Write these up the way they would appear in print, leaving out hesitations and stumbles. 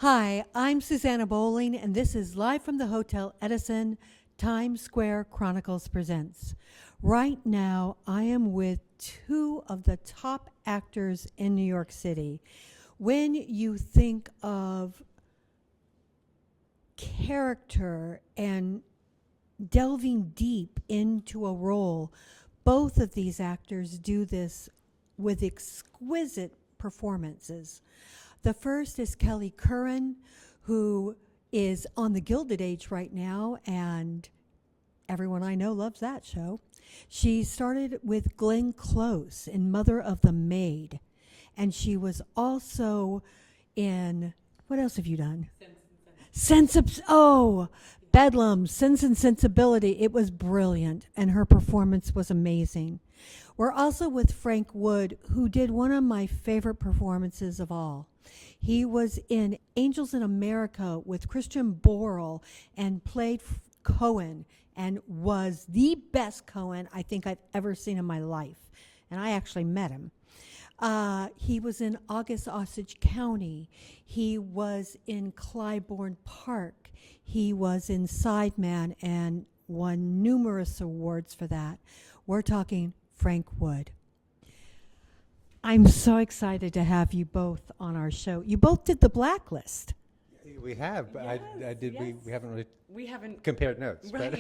Hi, I'm Susanna Bowling, and this is live from the Hotel Edison. Times Square Chronicles presents. Right now, I am with two of the top actors in New York City. When you think of character and delving deep into a role, both of these actors do this with exquisite performances. The first is Kelly Curran, who is on the Gilded Age right now, and everyone I know loves that show. She started with Glenn Close in Mother of the Maid, and she was also in, what else have you done? Bedlam, Sense and Sensibility. It was brilliant, and her performance was amazing. We're also with Frank Wood, who did one of my favorite performances of all. He was in Angels in America with Christian Borle and played Cohen, and was the best Cohen I think I've ever seen in my life. And I actually met him. He was in August Osage County. He was in Clybourne Park. He was in Sideman and won numerous awards for that. We're talking Frank Wood. I'm so excited to have you both on our show. You both did The Blacklist. We have, but I did. Yes. We haven't really We haven't. compared notes. Right.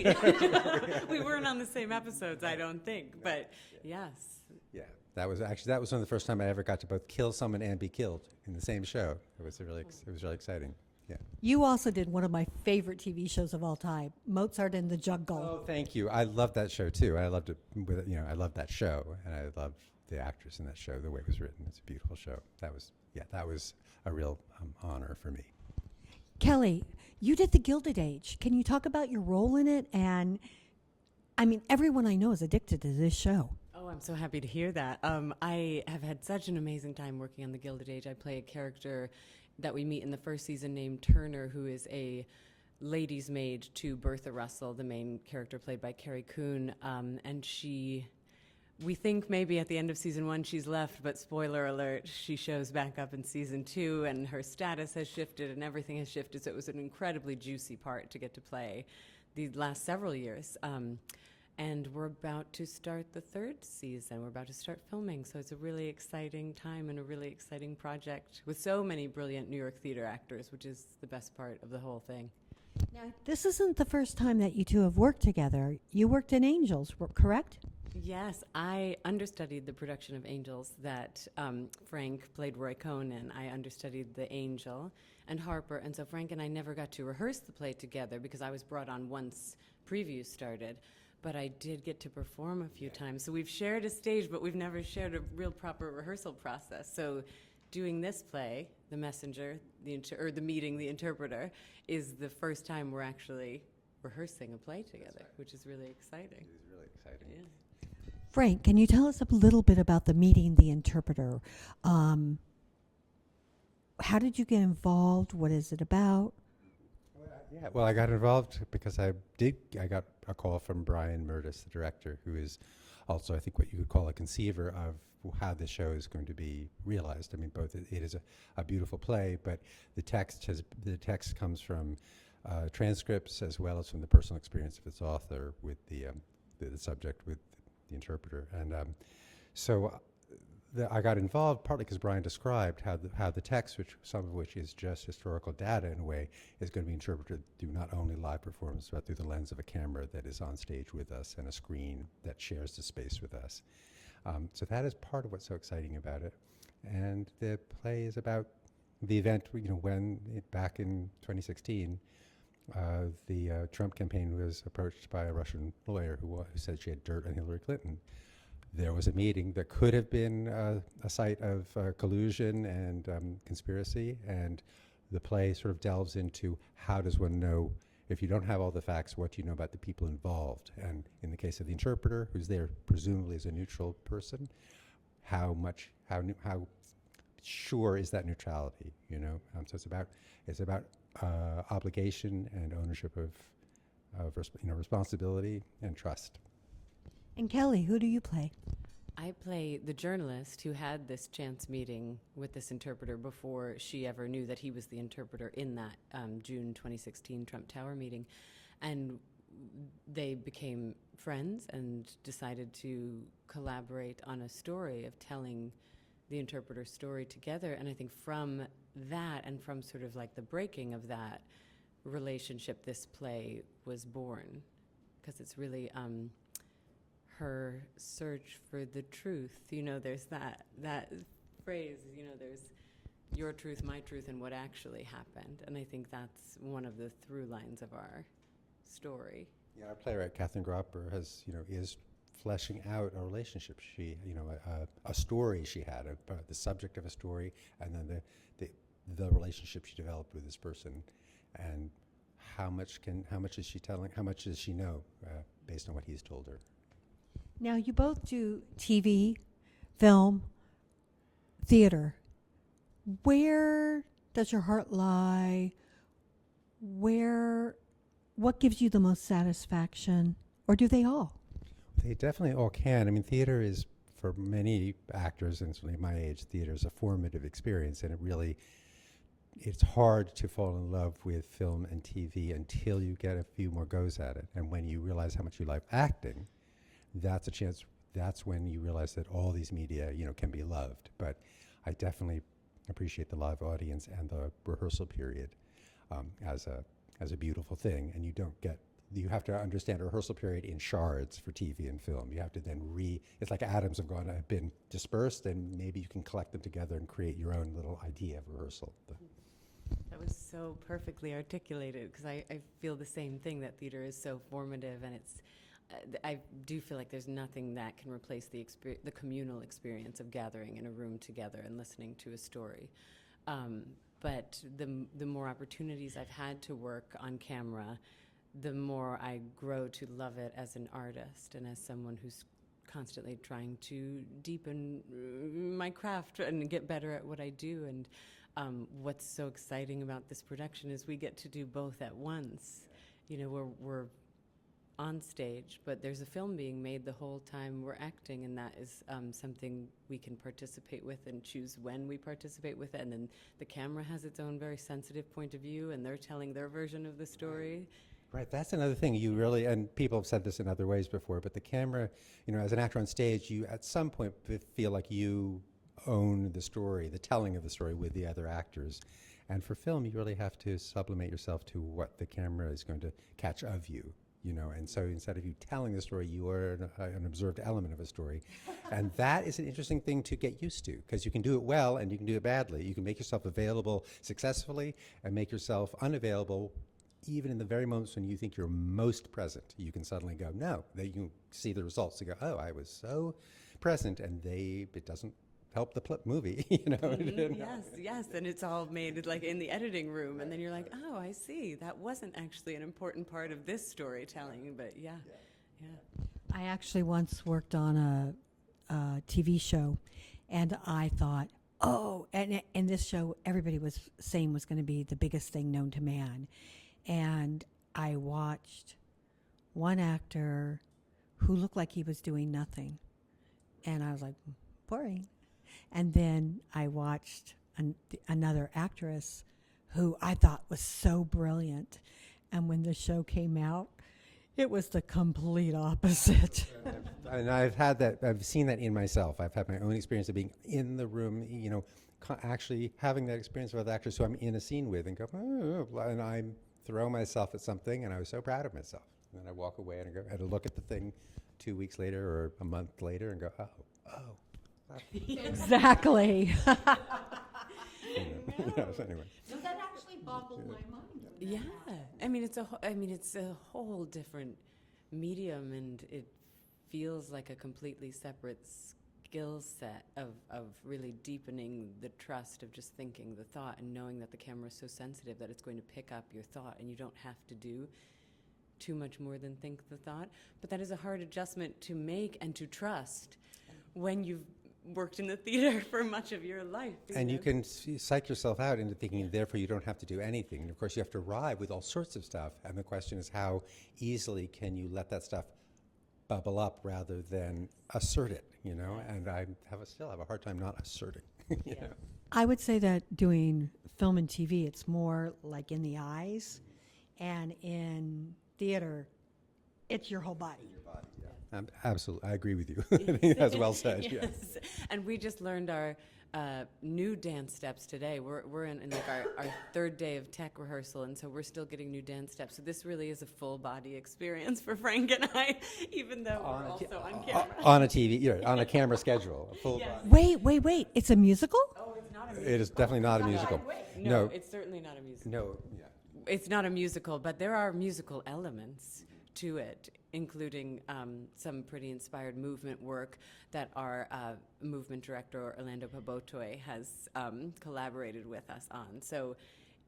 We weren't on the same episodes, I don't think. But yes. Yeah, that was one of the first time I ever got to both kill someone and be killed in the same show. It was really exciting. Yeah. You also did one of my favorite TV shows of all time, Mozart and the Jungle. Oh, thank you. I loved that show too. I loved it. I loved that show, and I loved the actress in that show. The way it was written, it's a beautiful show. That was a real honor for me. Kelly, you did The Gilded Age. Can you talk about your role in it? And I mean, everyone I know is addicted to this show. Oh, I'm so happy to hear that. I have had such an amazing time working on The Gilded Age. I play a character that we meet in the first season named Turner, who is a lady's maid to Bertha Russell, the main character played by Carrie Coon. And we think maybe at the end of season 1 she's left, but spoiler alert, she shows back up in season 2, and her status has shifted and everything has shifted. So it was an incredibly juicy part to get to play the last several years. And we're about to start the 3rd season. We're about to start filming. So it's a really exciting time and a really exciting project with so many brilliant New York theater actors, which is the best part of the whole thing. Now, this isn't the first time that you two have worked together. You worked in Angels, correct? Yes, I understudied the production of Angels that Frank played Roy Cohn in. I understudied the Angel and Harper, and so Frank and I never got to rehearse the play together because I was brought on once previews started, but I did get to perform a few times. So we've shared a stage, but we've never shared a real proper rehearsal process. So doing this play, The Messenger, the meeting, The Interpreter, is the first time we're actually rehearsing a play together, which is really exciting. It is really exciting. Yeah. Frank, can you tell us a little bit about the meeting, The Interpreter? How did you get involved? What is it about? Well, I got involved because I got a call from Brian Murtis, the director, who is also, I think, what you could call a conceiver of how the show is going to be realized. I mean, both it is a beautiful play, but the text comes from transcripts as well as from the personal experience of its author with the subject, with the interpreter, and I got involved partly because Brian described how the text, some of which is just historical data in a way, is going to be interpreted through not only live performance, but through the lens of a camera that is on stage with us and a screen that shares the space with us. So that is part of what's so exciting about it. And the play is about the event, when back in 2016, the Trump campaign was approached by a Russian lawyer who said she had dirt on Hillary Clinton. There was a meeting that could have been a site of collusion and conspiracy, and the play sort of delves into how does one know, if you don't have all the facts, what do you know about the people involved? And in the case of the interpreter, who's there presumably as a neutral person, how sure is that neutrality? So it's about obligation and ownership of responsibility and trust. And Kelly, who do you play? I play the journalist who had this chance meeting with this interpreter before she ever knew that he was the interpreter in that June 2016 Trump Tower meeting. And they became friends and decided to collaborate on a story of telling the interpreter's story together. And I think from that and from sort of like the breaking of that relationship, this play was born, because it's really her search for the truth. You know, there's that phrase, you know, there's your truth, my truth, and what actually happened. And I think that's one of the through lines of our story. Yeah, our playwright Catherine Gropper has, is fleshing out a relationship. She, a story she had, the subject of a story, and then the relationship she developed with this person, and how much is she telling? How much does she know based on what he's told her? Now, you both do TV, film, theater. Where does your heart lie? What gives you the most satisfaction? Or do they all? They definitely all can. I mean, theater is, for many actors, and certainly my age, theater is a formative experience, and it's hard to fall in love with film and TV until you get a few more goes at it. And when you realize how much you like acting, that's a chance. That's when you realize that all these media, can be loved. But I definitely appreciate the live audience and the rehearsal period as a beautiful thing. And you have to understand a rehearsal period in shards for TV and film. You have to then it's like atoms have been dispersed, and maybe you can collect them together and create your own little idea of rehearsal. That was so perfectly articulated, because I feel the same thing, that theater is so formative, and it's I do feel like there's nothing that can replace the communal experience of gathering in a room together and listening to a story. But the more opportunities I've had to work on camera, the more I grow to love it as an artist and as someone who's constantly trying to deepen my craft and get better at what I do. And what's so exciting about this production is we get to do both at once. You know, we're on stage, but there's a film being made the whole time we're acting, and that is something we can participate with and choose when we participate with it. And then the camera has its own very sensitive point of view, and they're telling their version of the story. Right, that's another thing you really, and people have said this in other ways before, but the camera, as an actor on stage, you at some point feel like you own the story, the telling of the story with the other actors. And for film, you really have to sublimate yourself to what the camera is going to catch of you. And so instead of you telling the story, you are an observed element of a story. And that is an interesting thing to get used to, because you can do it well and you can do it badly. You can make yourself available successfully and make yourself unavailable even in the very moments when you think you're most present. You can suddenly go, no. You can see the results. You go, oh, I was so present, and it doesn't help the movie, Mm-hmm. Yes, and it's all made like in the editing room, and then you're like, oh, I see. That wasn't actually an important part of this storytelling, but yeah. I actually once worked on a TV show, and I thought, and in this show, everybody was saying was going to be the biggest thing known to man. And I watched one actor who looked like he was doing nothing. And I was like, boring. And then I watched another actress who I thought was so brilliant. And when the show came out, it was the complete opposite. And I've seen that in myself. I've had my own experience of being in the room, actually having that experience with other actors who I'm in a scene with, and go, and I'm throw myself at something, and I was so proud of myself. And then I walk away and I look at the thing 2 weeks later or a month later and go, oh. Exactly. So anyway. No, that actually boggled my mind. Yeah, I mean it's a whole different medium, and it feels like a completely separate skill set of really deepening the trust of just thinking the thought and knowing that the camera is so sensitive that it's going to pick up your thought, and you don't have to do too much more than think the thought. But that is a hard adjustment to make and to trust when you've worked in the theater for much of your life. And you can psych yourself out into thinking, therefore, you don't have to do anything. And of course, you have to arrive with all sorts of stuff. And the question is, how easily can you let that stuff bubble up rather than assert it, and I still have a hard time not asserting. you know. I would say that doing film and TV, it's more like in the eyes, and in theater, it's your whole body. Absolutely, I agree with you. I think that's well said. Yes. Yeah. And we just learned our new dance steps today. We're in like our third day of tech rehearsal, and so we're still getting new dance steps. So this really is a full body experience for Frank and I, even though we're also on camera. On a TV, on a camera schedule, a full Yes. body. Wait. It's a musical? Oh, it's not a musical. It is definitely not a musical. No, it's certainly not a musical. No. Yeah. It's not a musical, but there are musical elements to it, including some pretty inspired movement work that our movement director, Orlando Pabotoy, has collaborated with us on. So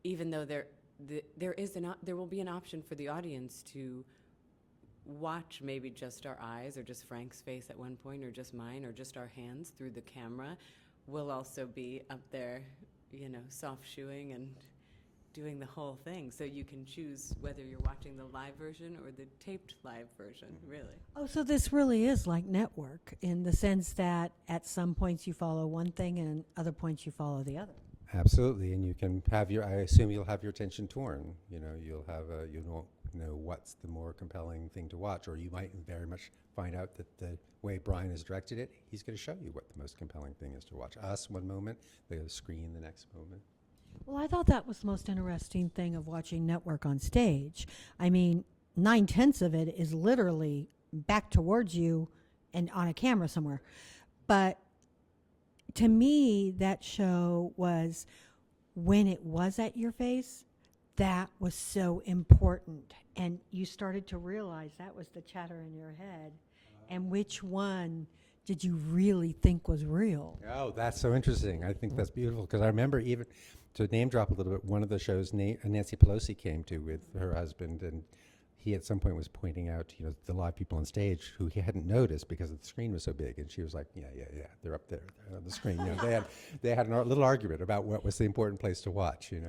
even though there will be an option for the audience to watch maybe just our eyes or just Frank's face at one point or just mine or just our hands through the camera, we'll also be up there, soft shoeing and doing the whole thing, so you can choose whether you're watching the live version or the taped live version, really. Oh, so this really is like network in the sense that at some points you follow one thing and other points you follow the other. Absolutely, and you can have I assume you'll have your attention torn. You'll have you don't know what's the more compelling thing to watch, or you might very much find out that the way Brian has directed it, he's going to show you what the most compelling thing is to watch. Us one moment, the screen the next moment. Well, I thought that was the most interesting thing of watching network on stage. I mean, 9/10 of it is literally back towards you and on a camera somewhere. But to me, that show was, when it was at your face, that was so important. And you started to realize that was the chatter in your head. And which one did you really think was real? Oh, that's so interesting. I think that's beautiful, because I remember, even to name drop a little bit, one of the shows Nancy Pelosi came to with her husband, and he at some point was pointing out, the live people on stage who he hadn't noticed because the screen was so big, and she was like, yeah, they're up there, they're on the screen. They had a little argument about what was the important place to watch, and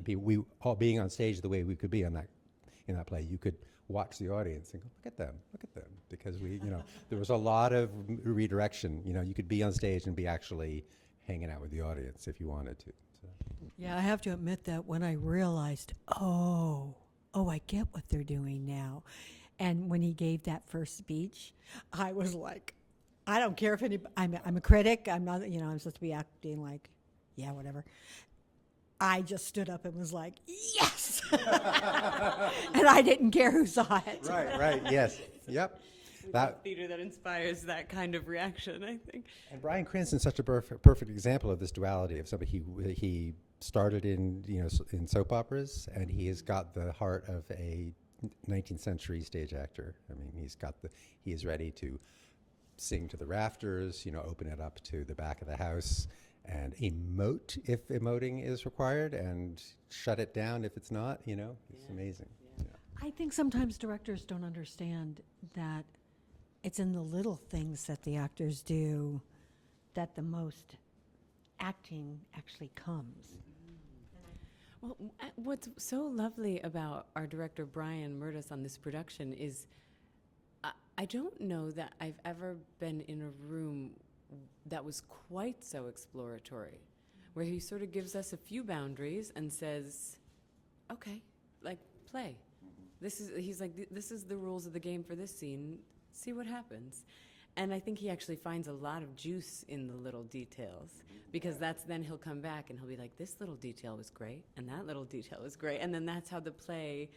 we all being on stage the way we could be in that play, you could watch the audience and go, look at them, because there was a lot of redirection. You could be on stage and be actually hanging out with the audience if you wanted to. So. Yeah, I have to admit that when I realized, oh, I get what they're doing now. And when he gave that first speech, I was like, I don't care if I'm a critic. I'm not, I'm supposed to be acting like, yeah, whatever. I just stood up and was like, yes! And I didn't care who saw it. Right, yes, yep. That theater that inspires that kind of reaction, I think. And Bryan Cranston's such a perfect example of this duality of somebody he started in soap operas, and he has got the heart of a 19th century stage actor. I mean, he is ready to sing to the rafters, open it up to the back of the house, and emote if emoting is required, and shut it down if it's not. It's amazing. Yeah. I think sometimes directors don't understand that it's in the little things that the actors do that the most acting actually comes. Well, what's so lovely about our director, Brian Murdas, on this production is I don't know that I've ever been in a room that was quite so exploratory, where he sort of gives us a few boundaries and says, okay, play. He's like, this is the rules of the game for this scene. See what happens. And I think he actually finds a lot of juice in the little details, because then he'll come back and he'll be like, this little detail was great, and that little detail was great. And then that's how the play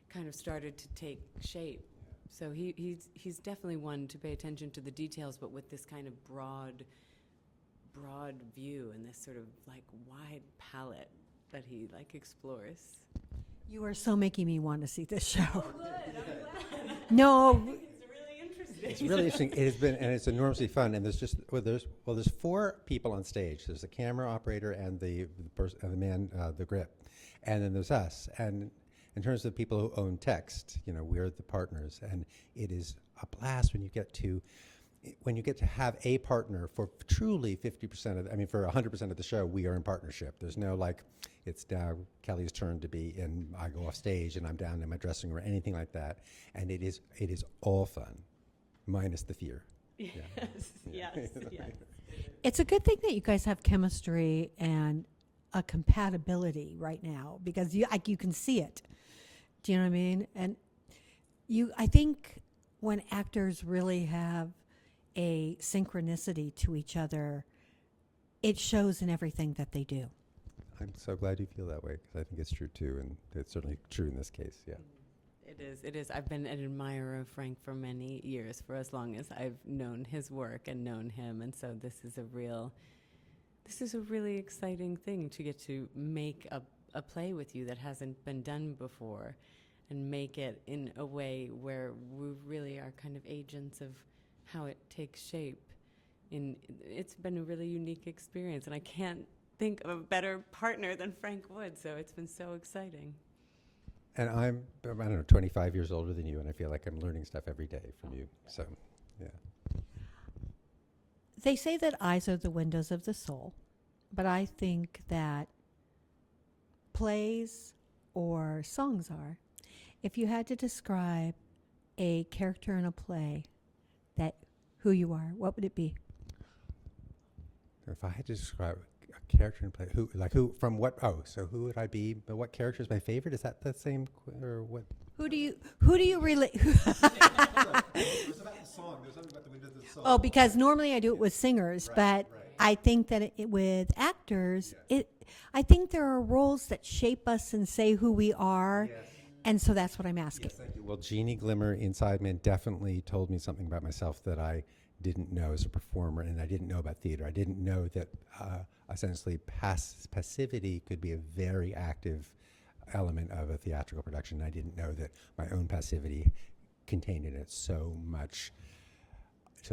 kind of started to take shape. So he's definitely one to pay attention to the details, but with this kind of broad view and this sort of wide palette that he explores. You are so making me want to see this show. Oh, good. I'm glad. No. It's really interesting. It's really interesting. It has been, and it's enormously fun. And there's 4 people on stage. There's the camera operator and the man, the grip, and then there's us. And in terms of the people who own text, we're the partners, and it is a blast when you get to have a partner for truly 50% for 100% of the show. We are in partnership. There's no it's now Kelly's turn to be, and I go off stage and I'm down in my dressing room or anything like that. And it is all fun. minus the fear. Yes, Yeah. yes, yes. It's a good thing that you guys have chemistry and a compatibility right now because you can see it. Do you know what I mean? And I think when actors really have a synchronicity to each other, it shows in everything that they do. I'm so glad you feel that way because I think it's true too, and it's certainly true in this case. Yeah. It is. It is. I've been an admirer of Frank for many years, for as long as I've known his work and known him, and so this is a really exciting thing to get to make a play with you that hasn't been done before, and make it in a way where we really are kind of agents of how it takes shape. It's been a really unique experience, and I can't think of a better partner than Frank Wood. So it's been so exciting. And I don't know, 25 years older than you, and I feel like I'm learning stuff every day from you. So, yeah. They say that eyes are the windows of the soul, but I think that plays or songs are. If you had to describe a character in a play that who you are, what would it be? If I had to describe a character in play, who so who would I be? But what character is my favorite? Is that the same, or what? Who do you relate? There's about the song. There's something about the windows of the song. Oh, because normally I do it with singers, but I think that with actors, I think there are roles that shape us and say who we are, and so that's what I'm asking. Yes, thank you. Well, Jeannie Glimmer, Inside Man, definitely told me something about myself that I didn't know as a performer, and I didn't know about theater. I didn't know that essentially passivity could be a very active element of a theatrical production. I didn't know that my own passivity contained in it so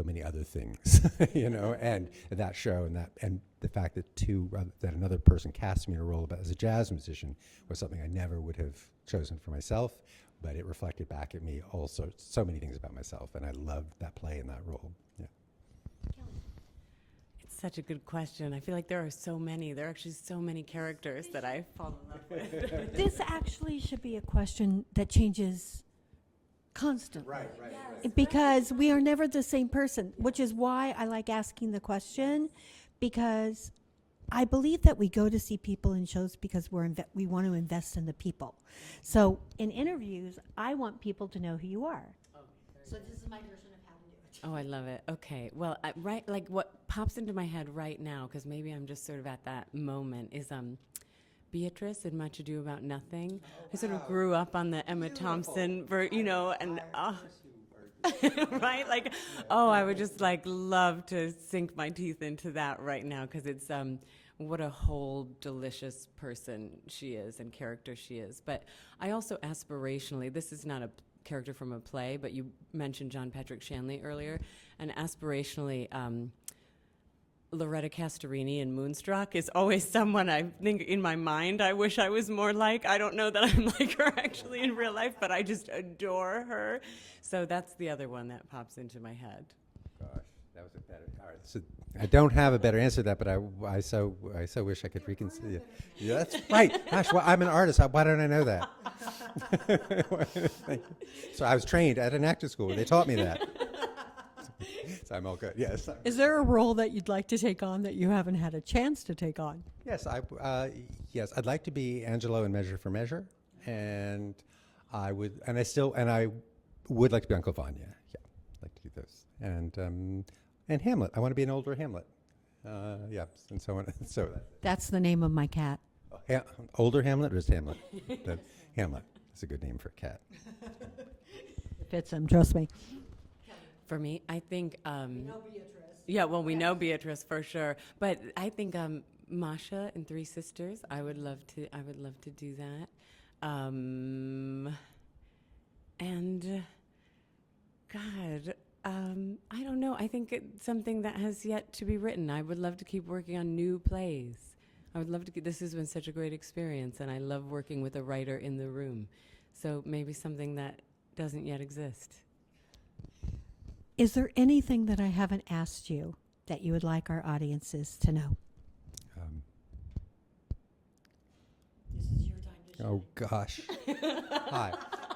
many other things, and that show and the fact that that another person cast me in a role as a jazz musician was something I never would have chosen for myself, but it reflected back at me also so many things about myself, and I loved that play and that role. Yeah. It's such a good question. I feel like there are actually so many characters that I fall in love with. This actually should be a question that changes constantly. Right. Because we are never the same person, which is why I like asking the question, because I believe that we go to see people in shows because we want to invest in the people. So in interviews, I want people to know who you are. So this is my version of how to do it. Oh, I love it. Okay. Well, what pops into my head right now, because maybe I'm just sort of at that moment, is Beatrice in Much Ado About Nothing. I sort of grew up on the Emma Thompson, and right? I would just love to sink my teeth into that right now, because it's what a whole delicious person she is and character she is. But I also aspirationally, this is not a character from a play, but you mentioned John Patrick Shanley earlier, and aspirationally, Loretta Castorini in Moonstruck is always someone I think in my mind I wish I was more like. I don't know that I'm like her actually in real life, but I just adore her. So that's the other one that pops into my head. Gosh, that was a better. All right, so I don't have a better answer to that, but I so wish I could reconsider. Yeah, that's right. Gosh, well, I'm an artist. Why don't I know that? Thank you. So I was trained at an acting school. They taught me that. So I'm all good. Yes. Is there a role that you'd like to take on that you haven't had a chance to take on? Yes, I'd like to be Angelo in Measure for Measure, and I would like to be Uncle Vanya. Yeah, I'd like to do those, and Hamlet. I want to be an older Hamlet. And so on. So That's the name of my cat. older Hamlet or just Hamlet? Hamlet. That's a good name for a cat. It fits him, trust me. For me, I think. Beatrice. Yeah, well, we know Beatrice for sure, but I think Masha in Three Sisters. I would love to do that. And God, I don't know. I think it's something that has yet to be written. I would love to keep working on new plays. I would love to. This has been such a great experience, and I love working with a writer in the room. So maybe something that doesn't yet exist. Is there anything that I haven't asked you that you would like our audiences to know? This is your time to shine. Oh gosh.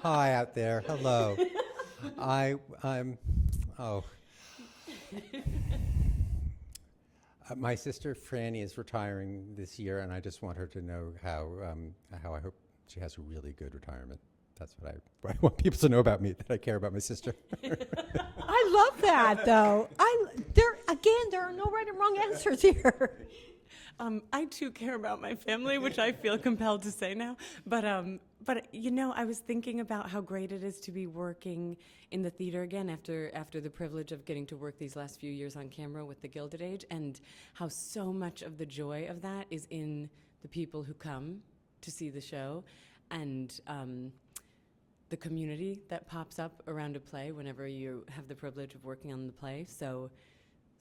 Hi out there. Hello. Oh. My sister Franny is retiring this year, and I just want her to know how I hope she has a really good retirement. That's what I want people to know about me, that I care about my sister. I love that, though. There are no right and wrong answers here. I too care about my family, which I feel compelled to say now. But I was thinking about how great it is to be working in the theater again after the privilege of getting to work these last few years on camera with the Gilded Age, and how so much of the joy of that is in the people who come to see the show, and the community that pops up around a play whenever you have the privilege of working on the play. So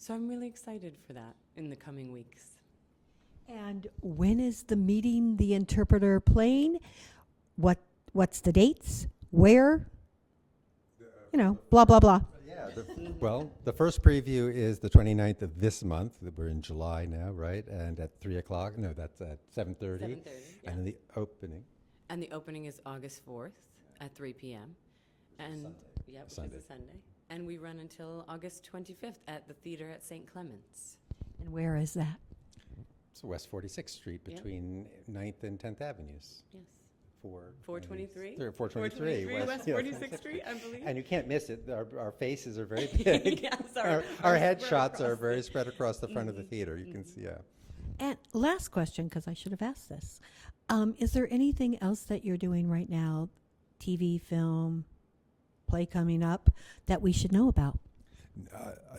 I'm really excited for that in the coming weeks. And when is the Meeting the Interpreter playing? What's the dates? Where? Blah, blah, blah. Yeah. Well, the first preview is the 29th of this month. We're in July now, right? And at 3 o'clock. No, that's at 7:30. 7:30, yeah. And then the opening. And the opening is August 4th at 3 p.m. And Sunday. Yep, which Sunday. is a Sunday. And we run until August 25th at the theater at St. Clement's. And where is that? It's West 46th Street Yep. between 9th and 10th Avenues. Yes. 423? 423 West yeah, 46th Street, I believe. And you can't miss it. Our faces are very big. Yes, Our our headshots spread are across very spread across the front of the theater. You can see, yeah. And last question, because I should have asked this. Is there anything else that you're doing right now, TV, film, play coming up, that we should know about?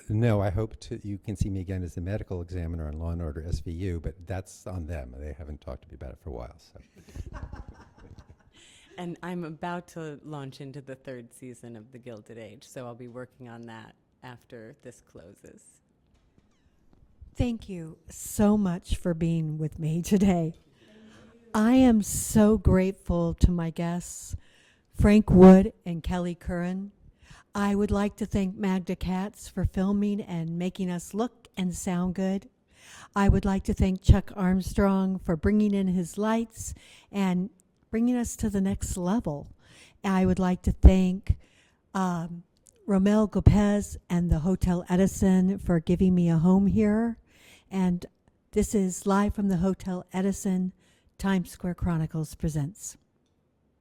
No, I hope you can see me again as the medical examiner on Law & Order SVU, but that's on them. They haven't talked to me about it for a while. So. And I'm about to launch into the 3rd season of The Gilded Age, so I'll be working on that after this closes. Thank you so much for being with me today. I am so grateful to my guests, Frank Wood and Kelly Curran. I would like to thank Magda Katz for filming and making us look and sound good. I would like to thank Chuck Armstrong for bringing in his lights and bringing us to the next level. I would like to thank Romel Gopez and the Hotel Edison for giving me a home here. And this is live from the Hotel Edison, Times Square Chronicles presents.